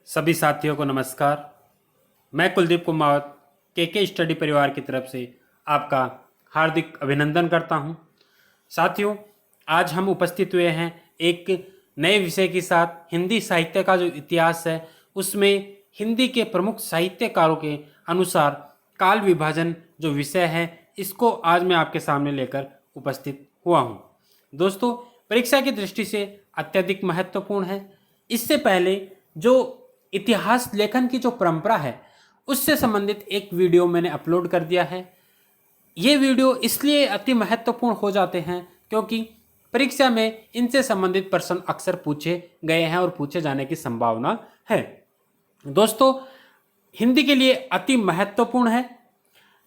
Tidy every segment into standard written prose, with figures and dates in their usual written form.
सभी साथियों को नमस्कार। मैं कुलदीप कुमार के स्टडी परिवार की तरफ से आपका हार्दिक अभिनंदन करता हूं। साथियों, आज हम उपस्थित हुए हैं एक नए विषय के साथ। हिंदी साहित्य का जो इतिहास है उसमें हिंदी के प्रमुख साहित्यकारों के अनुसार काल विभाजन जो विषय है इसको आज मैं आपके सामने लेकर उपस्थित हुआ हूं। दोस्तों, परीक्षा की दृष्टि से अत्यधिक महत्वपूर्ण है। इससे पहले जो इतिहास लेखन की जो परंपरा है उससे संबंधित एक वीडियो मैंने अपलोड कर दिया है। ये वीडियो इसलिए अति महत्वपूर्ण हो जाते हैं क्योंकि परीक्षा में इनसे संबंधित प्रश्न अक्सर पूछे गए हैं और पूछे जाने की संभावना है। दोस्तों, हिंदी के लिए अति महत्वपूर्ण है,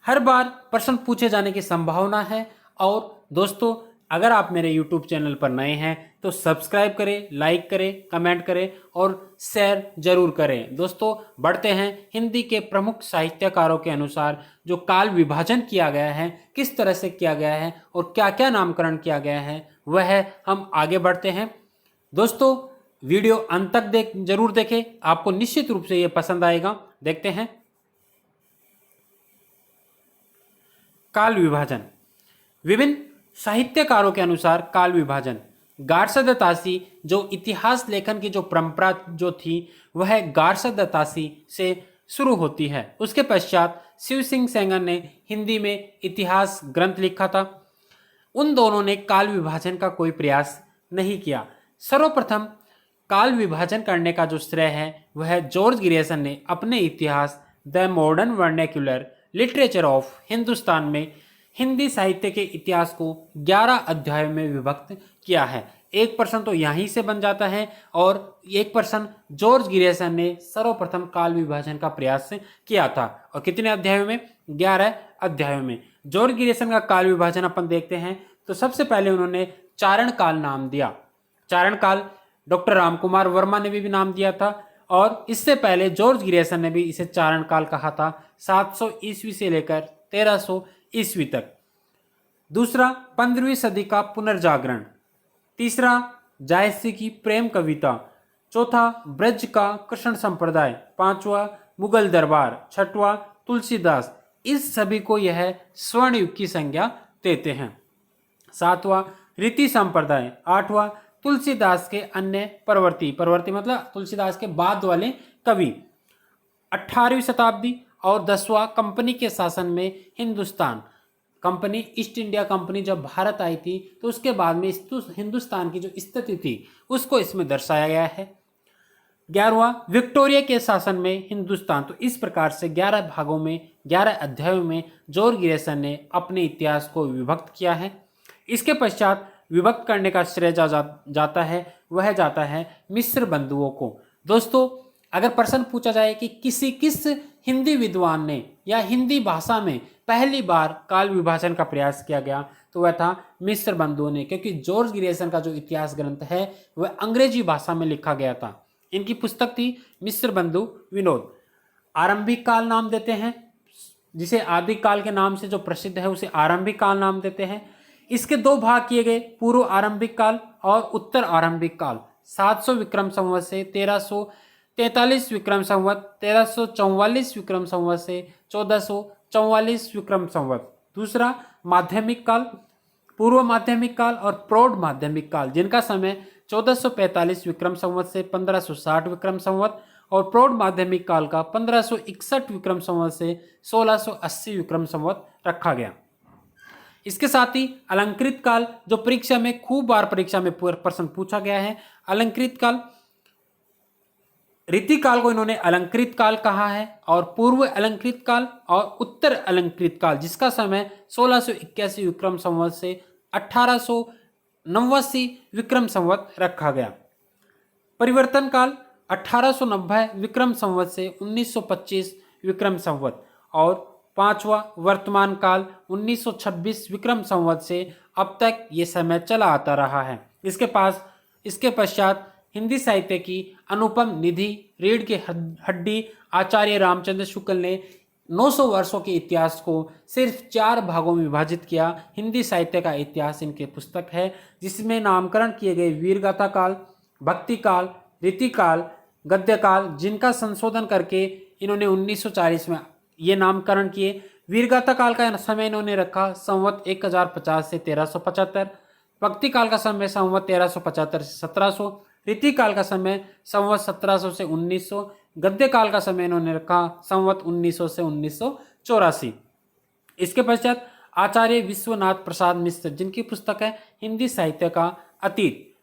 हर बार प्रश्न पूछे जाने की संभावना है। और दोस्तों, अगर आप मेरे YouTube चैनल पर नए हैं तो सब्सक्राइब करें, लाइक करें, कमेंट करें और शेयर जरूर करें। दोस्तों, बढ़ते हैं हिंदी के प्रमुख साहित्यकारों के अनुसार जो काल विभाजन किया गया है, किस तरह से किया गया है और क्या क्या नामकरण किया गया है वह हम आगे बढ़ते हैं। दोस्तों, वीडियो अंत तक जरूर देखें, आपको निश्चित रूप से ये पसंद आएगा। देखते हैं काल विभाजन। विभिन्न साहित्यकारों के अनुसार काल विभाजन गार्सदतासी जो इतिहास लेखन की जो परंपरा जो थी वह गार्सदतासी से शुरू होती है। उसके पश्चात शिव सिंह सेंगर ने हिंदी में इतिहास ग्रंथ लिखा था। उन दोनों ने काल विभाजन का कोई प्रयास नहीं किया। सर्वप्रथम काल विभाजन करने का जो श्रेय है वह जॉर्ज ग्रियर्सन ने अपने इतिहास the modern vernacular literature of Hindustan में हिंदी साहित्य के इतिहास को 11 अध्यायों में विभक्त किया है। एक प्रश्न तो यहीं से बन जाता है और एक प्रश्न जॉर्ज ग्रियर्सन ने सर्वप्रथम काल विभाजन का प्रयास किया था। और कितने अध्यायों में? 11 अध्यायों में। जॉर्ज ग्रियर्सन का काल विभाजन अपन देखते हैं तो सबसे पहले उन्होंने चारण काल नाम दिया। चारण काल डॉक्टर रामकुमार वर्मा ने भी नाम दिया था और इससे पहले जॉर्ज ग्रियर्सन ने भी इसे चारण काल कहा था, 700 ईस्वी से लेकर 1300 ईस्वी तक। दूसरा, 15वीं सदी का पुनर्जागरण। तीसरा, जायसी की प्रेम कविता। चौथा, ब्रज का कृष्ण संप्रदाय। पांचवा, मुगल दरबार। छठवां, तुलसीदास। इस सभी को यह स्वर्ण युग की संज्ञा देते हैं। सातवां, रीति संप्रदाय। आठवां, तुलसीदास के अन्य परवर्ती मतलब तुलसीदास के बाद वाले कवि। 18वीं शताब्दी और 10वां, कंपनी के शासन में Hindustan. Company, east India company जब भारत आई थी तो उसके बाद में हिंदुस्तान की जो स्थिति थी उसको इसमें दर्शाया गया है। 11वां, विक्टोरिया के शासन में हिंदुस्तान। तो इस प्रकार से 11 भागों में 11 अध्यायों में जॉर्ज ग्रियर्सन ने अपने इतिहास को विभक्त किया है। इसके पश्चात विभक्त करने का श्रेय जाता है मिस्र बंधुओं को। दोस्तों, अगर प्रश्न पूछा जाए कि किस हिंदी विद्वान ने या हिंदी भाषा में पहली बार काल विभाजन का प्रयास किया गया तो वह था मिस्र बंधुओं ने, क्योंकि जॉर्ज ग्रियर्सन का जो इतिहास ग्रंथ है वह अंग्रेजी भाषा में लिखा गया था। इनकी पुस्तक थी मिस्र बंधु विनोद। आरंभिक काल नाम देते हैं जिसे आदि काल के नाम से जो प्रसिद्ध है उसे आरंभिक काल नाम देते हैं। इसके दो भाग किए गए, पूर्व आरंभिक काल और उत्तर आरंभिक काल। 700 विक्रम संवत से 1343 विक्रम संवत, 1344 विक्रम संवत से 1444 विक्रम संवत। दूसरा, माध्यमिक काल, पूर्व माध्यमिक काल और प्रौढ़ माध्यमिक काल, जिनका समय 1445 विक्रम संवत से 1560 विक्रम संवत और प्रौढ़ माध्यमिक काल का 1561 विक्रम संवत से 1680 विक्रम संवत रखा गया। इसके साथ ही अलंकृत काल, जो परीक्षा में खूब बार परीक्षा में प्रश्न पूछा गया है। अलंकृत काल, रीति काल को इन्होंने अलंकृत काल कहा है और पूर्व अलंकृत काल और उत्तर अलंकृत काल, जिसका समय 1681 विक्रम संवत से 1889 विक्रम संवत रखा गया। परिवर्तन काल 1890 विक्रम संवत से 1925 विक्रम संवत और पांचवा वर्तमान काल 1926 विक्रम संवत से अब तक ये समय चला आता रहा है। इसके पश्चात हिंदी साहित्य की अनुपम निधि, रीढ़ की हड्डी आचार्य रामचंद्र शुक्ल ने 900 वर्षों के इतिहास को सिर्फ 4 भागों में विभाजित किया। हिंदी साहित्य का इतिहास इनके पुस्तक है जिसमें नामकरण किए गए वीरगाथा काल, भक्ति काल, रीति काल, गद्य काल, जिनका संशोधन करके इन्होंने 1940 में ये नामकरण किए। वीरगाथा काल का समय इन्होंने रखा संवत 1050 से 1375। भक्ति काल का समय संवत 1375 से 1700। रीति काल का समय संवत 1700 से 1900। गद्य काल का समय इन्होंने रखा संवत 1900 से 1984। इसके पश्चात आचार्य विश्वनाथ प्रसाद मिश्र, जिनकी पुस्तक है हिंदी साहित्य का अतीत,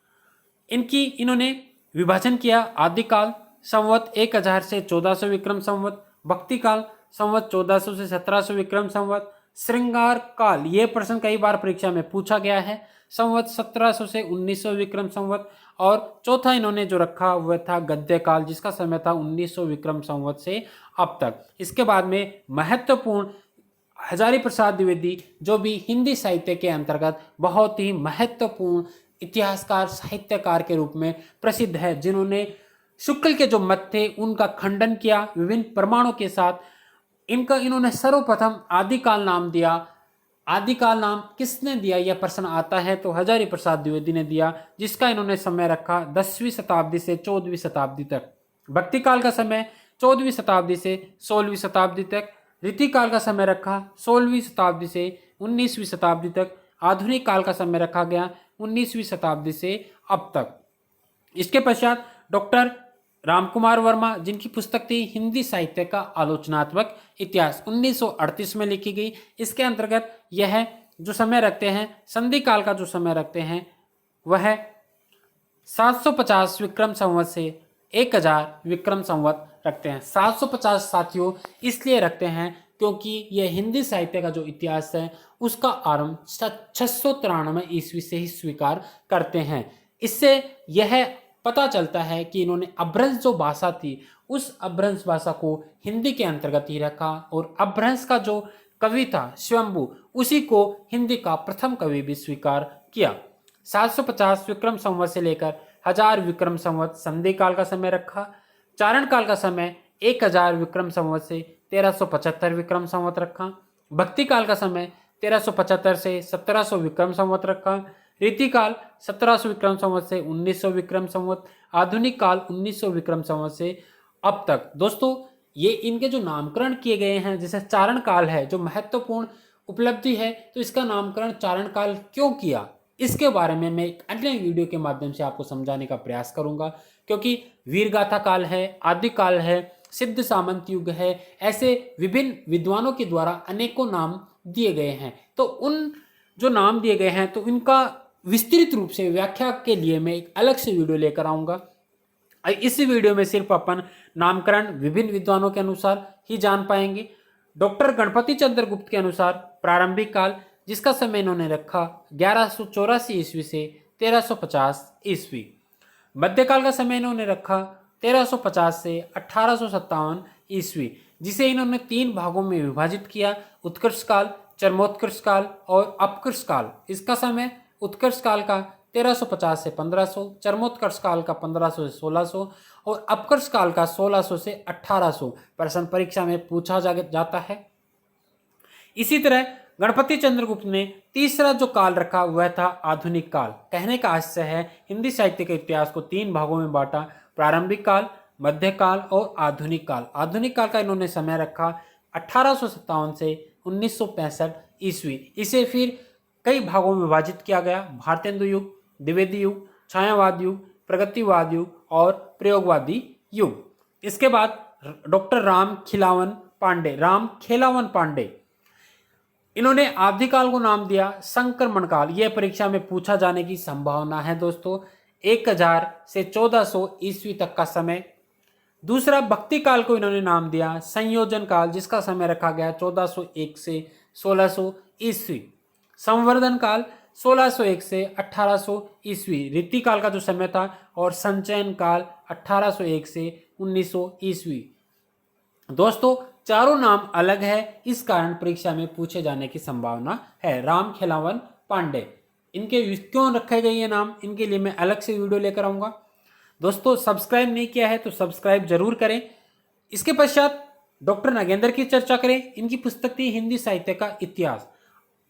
इन्होंने विभाजन किया। आदिकाल संवत 1000 से 1400 विक्रम संवत। भक्ति काल संवत 1400 से 1700 विक्रम संवत। श्रृंगार काल, ये प्रश्न कई बार परीक्षा में पूछा गया है, संवत 1700 से 1900 विक्रम संवत। और चौथा इन्होंने जो रखा वह था गद्य काल, जिसका समय था 1900 विक्रम संवत से अब तक। इसके बाद में महत्वपूर्ण हजारी प्रसाद द्विवेदी, जो भी हिंदी साहित्य के अंतर्गत बहुत ही महत्वपूर्ण इतिहासकार साहित्यकार के रूप में प्रसिद्ध है, जिन्होंने शुक्ल के जो मत थे उनका खंडन किया विभिन्न प्रमाणों के साथ। इन्होंने सर्वप्रथम आदिकाल नाम दिया। आदिकाल नाम किसने दिया, यह प्रश्न आता है तो हजारी प्रसाद द्विवेदी ने दिया, जिसका इन्होंने समय रखा 10वीं शताब्दी से 14वीं शताब्दी तक। भक्ति काल का समय 14वीं शताब्दी से 16वीं शताब्दी तक। रीति काल का समय रखा 16वीं शताब्दी से 19वीं शताब्दी तक। आधुनिक काल का समय रखा गया 19वीं शताब्दी से अब तक। इसके पश्चात डॉक्टर रामकुमार वर्मा, जिनकी पुस्तक थी हिंदी साहित्य का आलोचनात्मक इतिहास, 1938 में लिखी गई। इसके अंतर्गत यह जो समय रखते हैं, संधि काल का जो समय रखते हैं वह 750 विक्रम संवत से 1000 विक्रम संवत रखते हैं। 750 साथियों इसलिए रखते हैं क्योंकि यह हिंदी साहित्य का जो इतिहास है उसका आरंभ 693 ईस्वी से ही स्वीकार करते हैं। इससे यह पता चलता है कि इन्होंने अभ्रंश जो भाषा थी उस अभ्रंश भाषा को हिंदी के अंतर्गत ही रखा, और अभ्रंश का जो कवि था स्वयंभू, उसी को हिंदी का प्रथम कवि भी स्वीकार किया। 750 विक्रम संवत से लेकर 1000 विक्रम संवत संधि काल का समय रखा। चारण काल का समय 1000 विक्रम संवत से 1375 विक्रम संवत रखा। भक्ति काल का समय 1375 से 1700 विक्रम संवत रखा। रीति काल 1700 विक्रम संवत से 1900 विक्रम संवत। आधुनिक काल 1900 विक्रम संवत से अब तक। दोस्तों ये इनके जो नामकरण किए गए हैं, जैसे चारण काल है जो महत्वपूर्ण उपलब्धि है, तो इसका नामकरण चारण काल क्यों किया, इसके बारे में मैं एक अन्य वीडियो के माध्यम से आपको समझाने का प्रयास करूंगा। क्योंकि वीरगाथा काल है, आदिकाल है, सिद्ध सामंत युग है, ऐसे विभिन्न विद्वानों के द्वारा अनेकों नाम दिए गए हैं। तो उन जो नाम दिए गए हैं तो इनका विस्तृत रूप से व्याख्या के लिए मैं एक अलग से वीडियो लेकर आऊँगा। इस वीडियो में सिर्फ अपन नामकरण विभिन्न विद्वानों के अनुसार ही जान पाएंगे। डॉक्टर गणपति चंद्र गुप्त के अनुसार प्रारंभिक काल, जिसका समय इन्होंने रखा 1184 ईस्वी से 1350 ईस्वी। मध्यकाल का समय इन्होंने रखा 1350 से 1857 ईस्वी, जिसे इन्होंने 3 भागों में विभाजित किया: उत्कर्ष काल, चरमोत्कर्ष काल और अपकर्ष काल। इसका समय उत्कर्ष काल का 1350 से 1500, चरमोत्कर्ष काल का 1500 से 1600 और अपकर्ष काल का 1600 से 1800 प्रश्न परीक्षा में पूछा जाता है। इसी तरह गणपति चंद्रगुप्त ने तीसरा जो काल रखा वह था आधुनिक काल। कहने का आशय है हिंदी साहित्य के इतिहास को 3 भागों में बांटा: प्रारंभिक काल, मध्यकाल और आधुनिक काल। आधुनिक काल का इन्होंने समय रखा 1857 से 1965 ईस्वी। इसे फिर कई भागों में विभाजित किया गया: भारतेंदु युग, द्विवेदी युग, छायावाद युग, प्रगतिवाद युग और प्रयोगवादी युग। इसके बाद डॉक्टर राम खेलावन पांडे, इन्होंने आदिकाल को नाम दिया संक्रमण काल। यह परीक्षा में पूछा जाने की संभावना है दोस्तों। 1000 से 1400 ईस्वी तक का समय। दूसरा भक्ति काल को इन्होंने नाम दिया संयोजन काल, जिसका समय रखा गया 1401 से 1600 ईस्वी। संवर्धन काल 1601 से 1800 ईस्वी रीति काल का जो समय था, और संचयन काल 1801 से 1900 ईस्वी। दोस्तों चारों नाम अलग है, इस कारण परीक्षा में पूछे जाने की संभावना है। राम खेलावन पांडे, इनके क्यों रखे गए ये नाम, इनके लिए मैं अलग से वीडियो लेकर आऊँगा। दोस्तों सब्सक्राइब नहीं किया है तो सब्सक्राइब जरूर करें। इसके पश्चात डॉक्टर नागेंद्र की चर्चा करें। इनकी पुस्तक थी हिंदी साहित्य का इतिहास।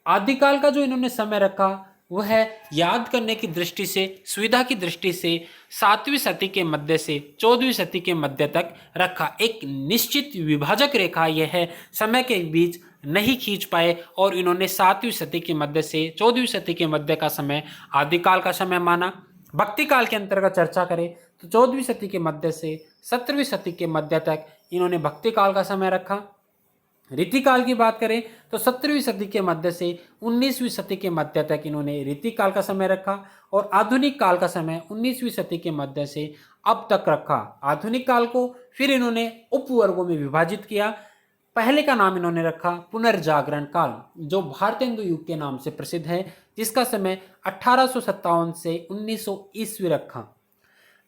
आदिकाल का जो इन्होंने समय रखा वह याद करने की दृष्टि से, सुविधा की दृष्टि से 7वीं सदी के मध्य से 14वीं सदी के मध्य तक रखा। एक निश्चित विभाजक रेखा यह है, समय के बीच नहीं खींच पाए और इन्होंने 7वीं सदी के मध्य से 14वीं सदी के मध्य का समय आदिकाल का समय माना। भक्ति काल के अंतर्गत चर्चा करें तो 14वीं सदी के मध्य से 17वीं सदी के मध्य तक इन्होंने भक्ति काल का समय रखा। रीतिकाल की बात करें तो 17वीं सदी के मध्य से 19वीं सदी के मध्य तक इन्होंने रीतिकाल का समय रखा और आधुनिक काल का समय 19वीं सदी के मध्य से अब तक रखा। आधुनिक काल को फिर इन्होंने उपवर्गों में विभाजित किया। पहले का नाम इन्होंने रखा पुनर्जागरण काल, जो भारतेंदु युग के नाम से प्रसिद्ध है, जिसका समय 1857 से 1900 ईस्वी रखा।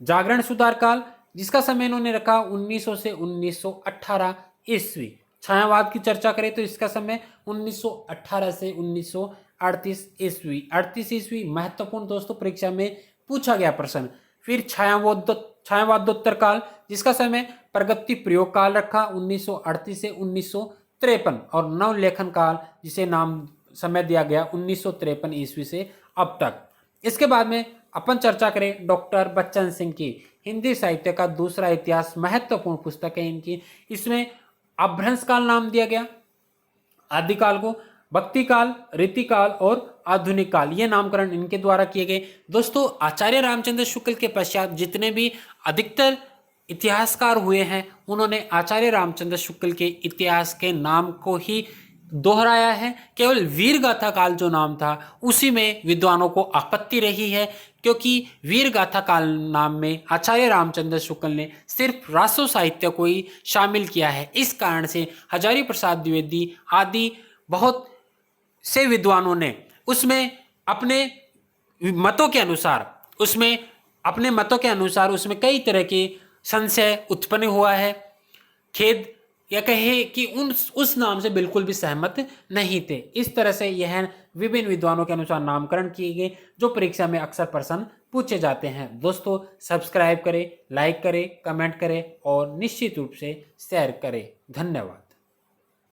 जागरण सुधार काल, जिसका समय इन्होंने रखा 1900 से 1918 ईस्वी। छायावाद की चर्चा करें तो इसका समय 1918 से 1938 ईस्वी। 38 ईस्वी महत्वपूर्ण दोस्तों, परीक्षा में पूछा गया प्रश्न। फिर छायावादोत्तर काल, जिसका समय प्रगति प्रयोग काल रखा 1938 से 1953 और नवलेखन काल, जिसे नाम समय दिया गया 1953 ईस्वी से अब तक। इसके बाद में अपन चर्चा करें डॉक्टर बच्चन सिंह की हिंदी साहित्य का दूसरा इतिहास, महत्वपूर्ण पुस्तक है इनकी। इसमें अपभ्रंश काल नाम दिया गया आदिकाल को, भक्ति काल, रीतिकाल और आधुनिक काल, ये नामकरण इनके द्वारा किए गए। दोस्तों, आचार्य रामचंद्र शुक्ल के पश्चात जितने भी अधिकतर इतिहासकार हुए हैं, उन्होंने आचार्य रामचंद्र शुक्ल के इतिहास के नाम को ही दोहराया है। केवल वीर गाथा काल जो नाम था उसी में विद्वानों को आपत्ति रही है, क्योंकि वीर गाथा काल नाम में आचार्य रामचंद्र शुक्ल ने सिर्फ रासो साहित्य को ही शामिल किया है। इस कारण से हजारी प्रसाद द्विवेदी आदि बहुत से विद्वानों ने उसमें अपने मतों के अनुसार उसमें कई तरह के संशय उत्पन्न हुआ है। खेद या कहे कि उस नाम से बिल्कुल भी सहमत नहीं थे। इस तरह से यह विभिन्न विद्वानों के अनुसार नामकरण किए गए, जो परीक्षा में अक्सर प्रश्न पूछे जाते हैं। दोस्तों, सब्सक्राइब करें, लाइक करें, कमेंट करें और निश्चित रूप से शेयर करें। धन्यवाद।